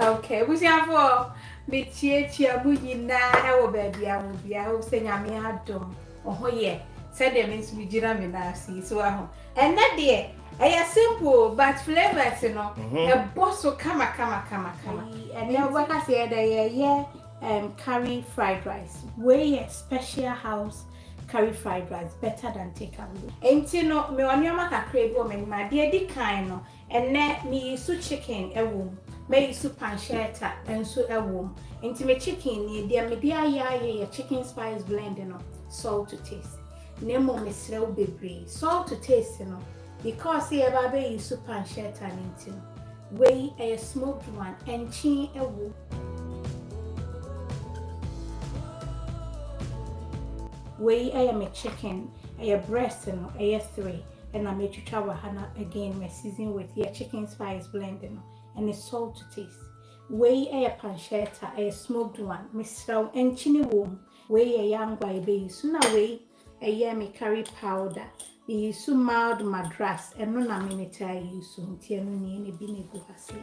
Okay, we see for me chia buyi na e wo baby am bia wo se nyame adom oho ye said them means we jira me na see so aho and that there a simple but flavors no a boss so kama and now what I say that curry fried rice way special house curry fried rice better than takeaway and you know me on your maka crave woman my dear di kind no and let me so chicken a womb may soup pancetta and so a womb into me chicken near dear me dear chicken spice blend you know salt to taste nemo me slow baby salt to taste you know because here baby is soup pancetta and into way a smoked one and chin a womb way I am a chicken a breast and a 3 and I made you travel hana again my season with your chicken spice blend you know and a salt to taste. Way a pancetta, a smoked one, Miss Row and chinny womb, way a young baby, soon away a yummy curry powder, be so mild madras, and no minute I use soon, tierney any binny guhasi.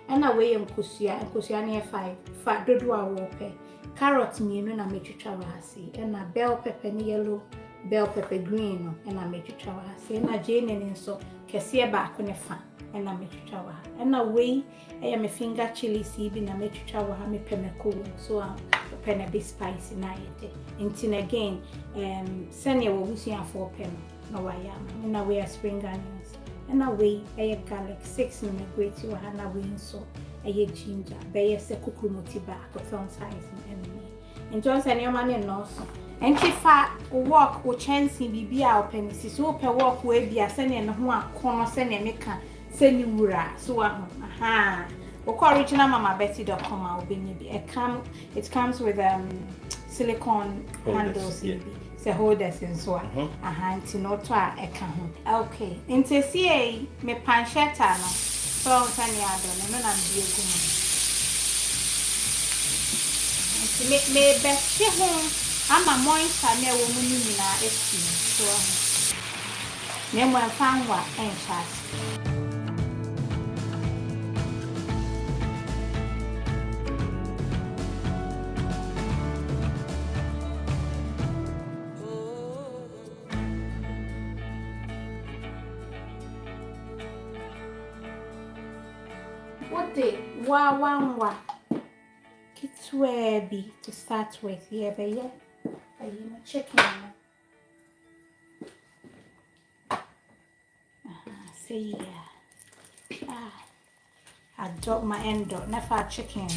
And away and Kusia 5, fat dodua wope, carrot me no na made you travel hasi, and a bell pepper yellow, bell pepper green, and I made you travel hasi, and a jane and so, cassia back on a fan. And I make you travel. And away, I am a finger chili seed and I make you travel. I make MAKOLA, so I'm a bit spicy night. Until again, send you what we 4 pen. No, I am. And away, a spring onions. And away, I have garlic 6 minute grate you and away so I have ginger. Bay a secukumoti back with some size and enemy. And John's and your money and also. And if I walk or chance in BB out pennies, so per walk way be a sending and one corner sending a maker. Henewaa so aha original mama betty.com will be maybe it comes with silicone handles the holders and so aha nti no to a eka ho okay nti see me pancetta no so sani adon no na bi egu mu nti me best ho ama moisture na wo mu ni na esi so me mo fanwa en chas what the wa kitwe to start with but yeah chicken see I dropped my end up never chicken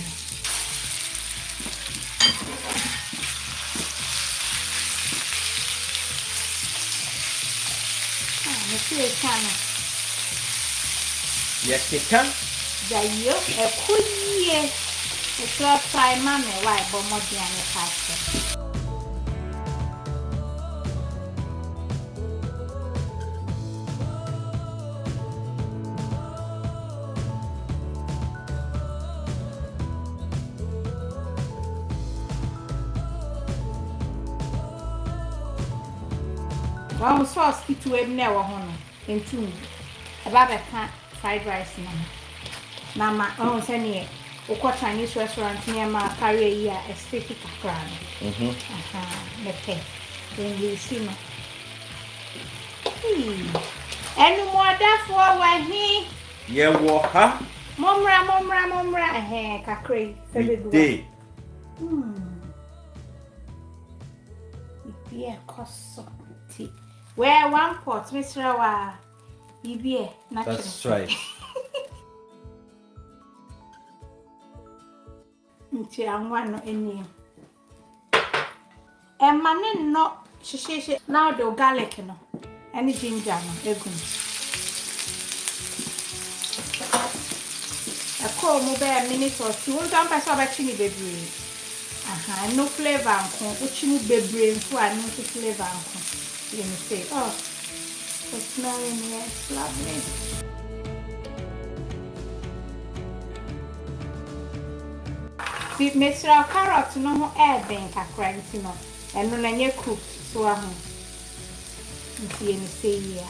yes you can. Dayo e kuye e try fry mama why but more than a pasta. One sauce to a never honor in 2 about a fried rice Mama, oh, send it. Or Chinese restaurant near my career a steak Accra. Then you see me. And more that for when he. Yeah, walk, huh? Momra, eh, Kakre, day. Be a cost tea. Where 1 pot, Mr. Wa, be natural. That's right. Nti anwa no eni e mane no hyehyehye now the garlic no any ginger no egum e ko mo be minute or 2 won tan pese oba chini bebre no flavor nko uchimu bebre nko anu flavor nko let me say it's smelling yes lovely. The Mr. Carrot no air bank kakra nti no eno na nye cooked so ahu nti eni say ya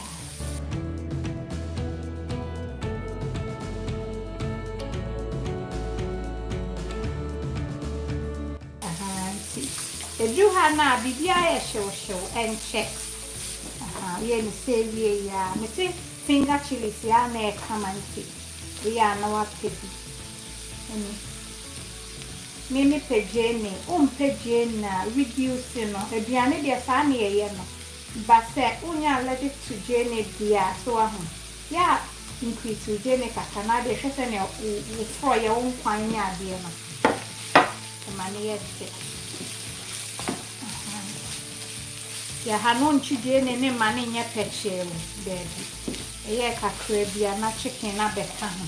Edu ha na bibia ye show and check. Ye ni say we ya. Me say finger chilies ya na e kamanti. We are na wa pebi. Mimi pejene, pejene na reduce no. Aduane de sa na ye no. But say unya allergic to jene dia so ahun. Ya increase jene kakana de hwese ne wo fro ye wo kwan nya de no. Mani ye de. Ya hanon chije ne mani nye pechelo baby. Eye kakra bia na chicken na beka ho.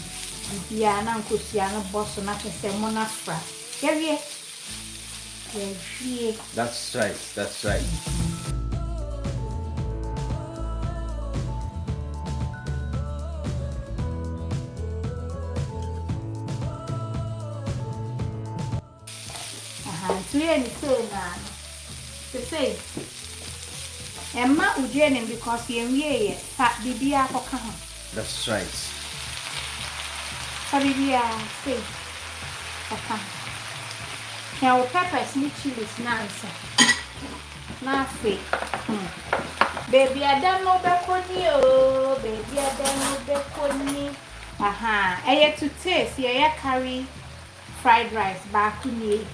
Bia na nkosia no boss na kese mo na fra. Ye. That's right. That's right. So you say na. To say Emma Ujene because ye fat bibia koka. That's right. Bibia say koka. Now peppers ni chilies nansa. Na fe. Baby ada no bekoni o, baby ada no bekoni. Eye to taste ye carry fried rice back ni.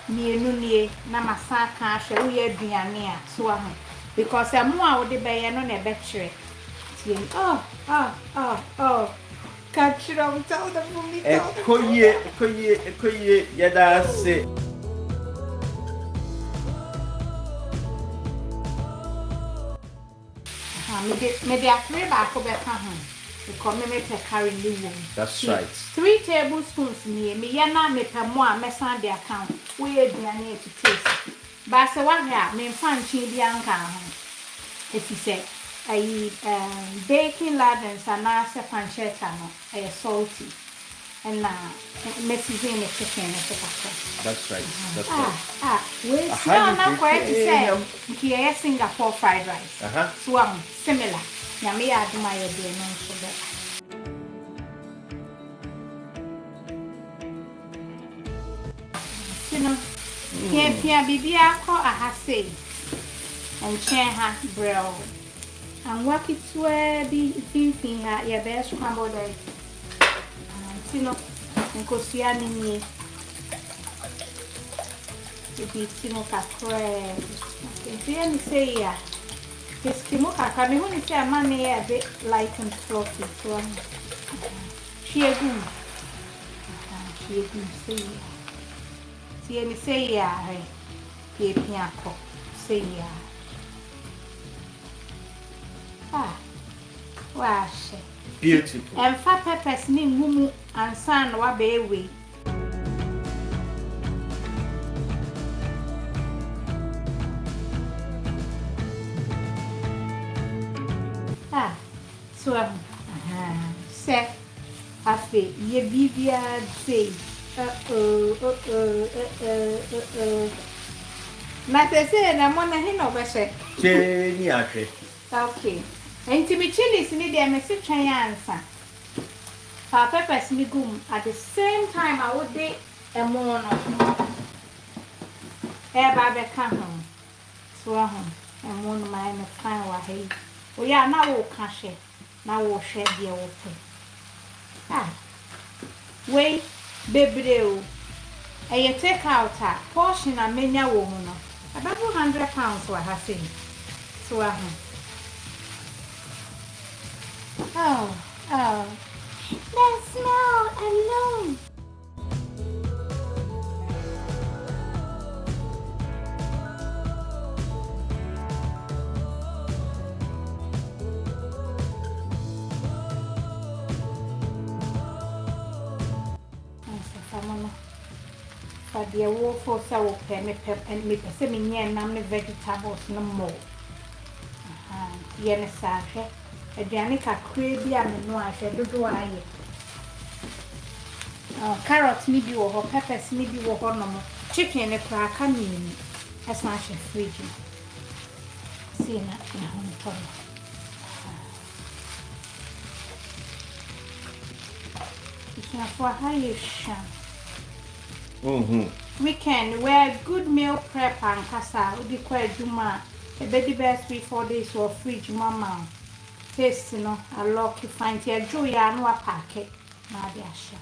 Nie na masaka ahwe wo ye aduane a so ahụ because emo a wo de beye no na ebekire tie catch them tell them for me Ekoye yada se me de afre ba ko be ka ho because me carry new one. That's right. 3 tablespoons me ya na me pamo a mesan de account we aduane to taste ba se wa ha me fan chi bia nka ho if you say baking ladens and a pancetta no salty and messaging the chicken. That's right. That's right. We smell not quite to say here Singapore fried rice. So similar. Yummy add my idea no sugar. You know, here bibia ko ahase and cheha brew. And work it where be thinking at your best scrambled egg. You know, and Kosiani me. If it's Timoka crab. If you say, yeah, this Timoka can only say a money a bit light and fluffy. So, she a good. She a good say, see any say, yeah, hey, piano, say, yeah. Wash. Beautiful. And fat peppers ni mumu and san wa bewe. So say afe ye bibia say na say na mo na he no be say Cheni ahwe. okay. Enti mi chilies ni dey me se twan ansa. Fa peppers ni gum at the same time I would dey emo no. Ba be ka ho. So ho. Emo no mai me fan wa hey. O ya na wo ka hwe. Na wo hwe de wo pe. Wait, bebre o. E take out a portion a menya wo ho no. About £100 wa ha say. So ho. Oh, that smell alone. But the wolf for sour penny pep and me persimmon and namely vegetables no more. Yenna sache. Adianica crazy and no I said do I carrots ni bi wo peppers ni bi wo no mo chicken ne kwa ka ni as much as fridge see na home to it's not for how you sham weekend where good meal prep and kasa udi kwa juma e be the best 3-4 days or fridge mama taste no I lock you find here joy ya no packet na dia share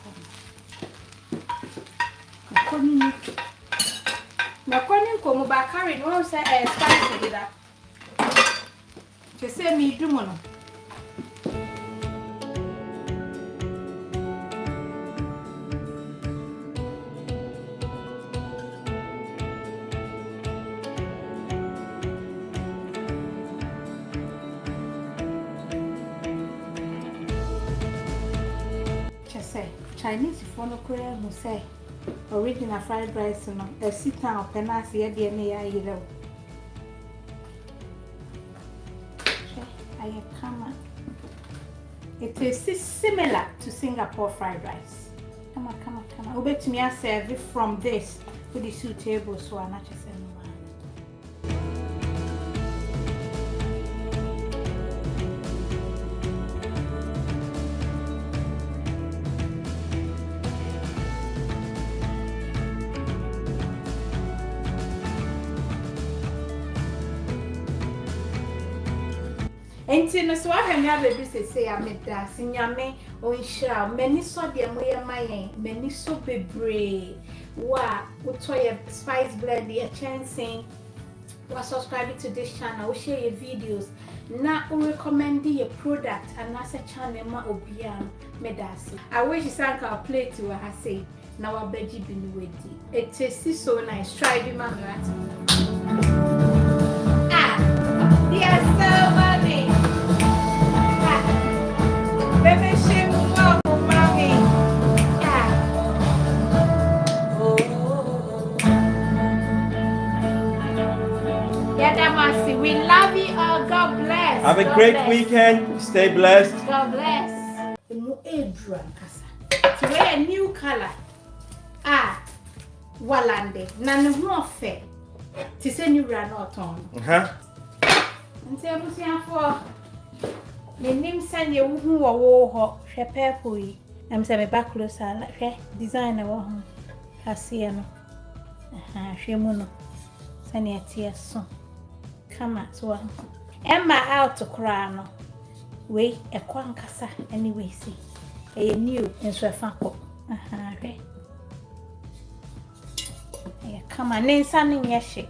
makoni ko mo ba carry no say spice with that je say me do mo no Chinese phone koya mo say original fried rice no e sita openasi e de na ya yire. I come. It is similar to Singapore fried rice. Come on. Obetumi a serve from this with the 2 tables so na chese no. Enti no so ahwe me abebi sese ya meda sinyame onhira mani so de moye mayen mani so bebre wa utoye spice blend ya chancing wa subscribe to this channel, we share your videos na we recommend your product and as a channel ma obia medasi I wish you sank our plate to I say na wa beji bi ni wedi it tastes so nice try the man right yes so money baby she mama mommy Yadamasi, we love you all. God bless. Have a great weekend. Stay blessed. God bless. To wear a new color. Walande. Nanu hofe. To say new run out on. And say I'm for the name send you who are war shepherd. I'm saying back closer like designer one. Hasiano. Shemuno. Send your tears soon. Come at one. Emma out to cry no. We a kwankasa anyway see. A new and so fanko. Come on, name something yeshe.